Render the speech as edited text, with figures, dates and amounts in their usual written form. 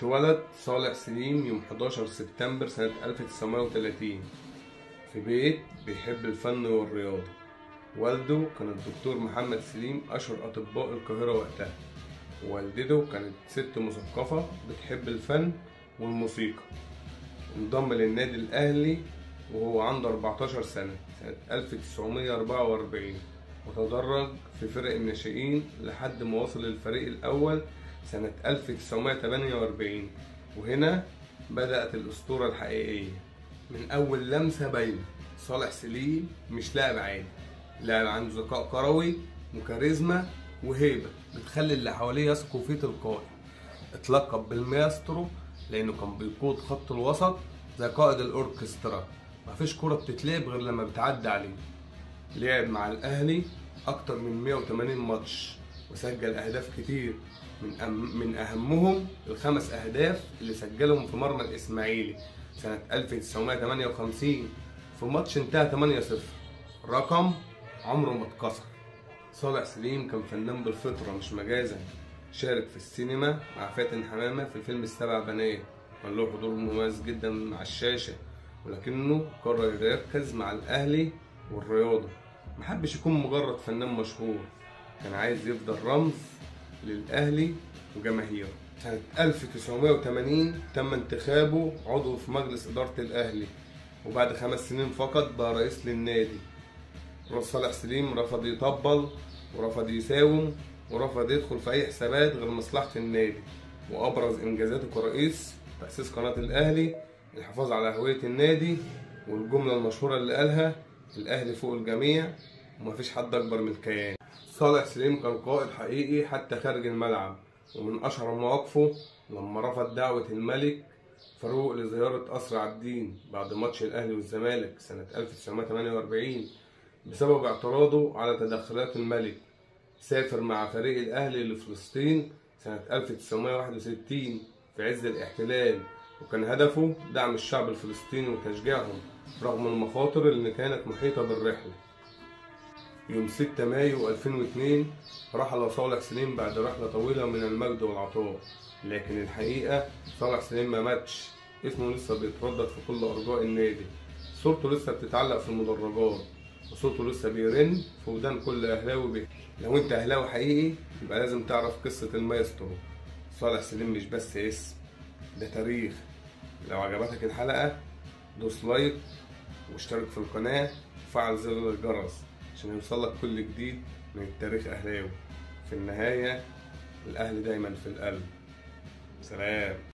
اتولد صالح سليم يوم 11 سبتمبر سنة 1930 في بيت بيحب الفن والرياضة. والده كان الدكتور محمد سليم أشهر أطباء القاهرة وقتها، ووالدته كانت ست مثقفة بتحب الفن والموسيقى. انضم للنادي الأهلي وهو عنده 14 سنة 1944، وتدرج في فرق الناشئين لحد ما وصل للفريق الأول سنة 1948، وهنا بدأت الأسطورة الحقيقية. من أول لمسة باينة صالح سليم مش لاعب عادي، لاعب عنده ذكاء كروي وكاريزما وهيبة بتخلي اللي حواليه يثقوا فيه تلقائي. اتلقب بالمايسترو لأنه كان بيقود خط الوسط زي قائد الأوركسترا، مفيش كرة بتتلعب غير لما بتعدي عليه. لعب مع الأهلي أكتر من 180 ماتش وسجل أهداف كتير، من أهمهم ال5 أهداف اللي سجلهم في مرمى الإسماعيلي سنة 1958 في ماتش انتهى 8-0، رقم عمره ما اتكسر. صالح سليم كان فنان بالفطرة مش مجازا. شارك في السينما مع فاتن حمامة في فيلم السبع بنات، كان له حضور مميز جدا على الشاشة، ولكنه قرر يركز مع الأهلي والرياضة. محبش يكون مجرد فنان مشهور، كان عايز يفضل رمز للأهلي وجماهيره. سنة 1980 تم انتخابه عضو في مجلس إدارة الأهلي، وبعد 5 سنين فقط بقى رئيس للنادي. صالح سليم رفض يطبل ورفض يساوم ورفض يدخل في أي حسابات غير مصلحة النادي، وأبرز إنجازاته كرئيس تأسيس قناة الأهلي، الحفاظ على هوية النادي، والجملة المشهورة اللي قالها الأهلي فوق الجميع ومفيش حد أكبر من الكيان. صالح سليم كان قائد حقيقي حتى خارج الملعب، ومن أشهر مواقفه لما رفض دعوة الملك فاروق لزيارة قصر عابدين بعد ماتش الأهلي والزمالك سنة 1948 بسبب اعتراضه على تدخلات الملك. سافر مع فريق الأهلي لفلسطين سنة 1961 في عز الاحتلال، وكان هدفه دعم الشعب الفلسطيني وتشجيعهم رغم المخاطر اللي كانت محيطة بالرحلة. يوم 6 مايو 2002 رحل صالح سليم بعد رحلة طويلة من المجد والعطاء، لكن الحقيقة صالح سليم ما ماتش، اسمه لسه بيتردد في كل أرجاء النادي، صورته لسه بتتعلق في المدرجات، وصوته لسه بيرن في ودان كل أهلاوي بيه. لو أنت أهلاوي حقيقي يبقى لازم تعرف قصة المايسترو. صالح سليم مش بس اسم، ده تاريخ. لو عجبتك الحلقة دوس لايك واشترك في القناة وفعل زر الجرس عشان يوصلك كل جديد من التاريخ أهلاوي. في النهاية الأهلي دايما في القلب. سلام.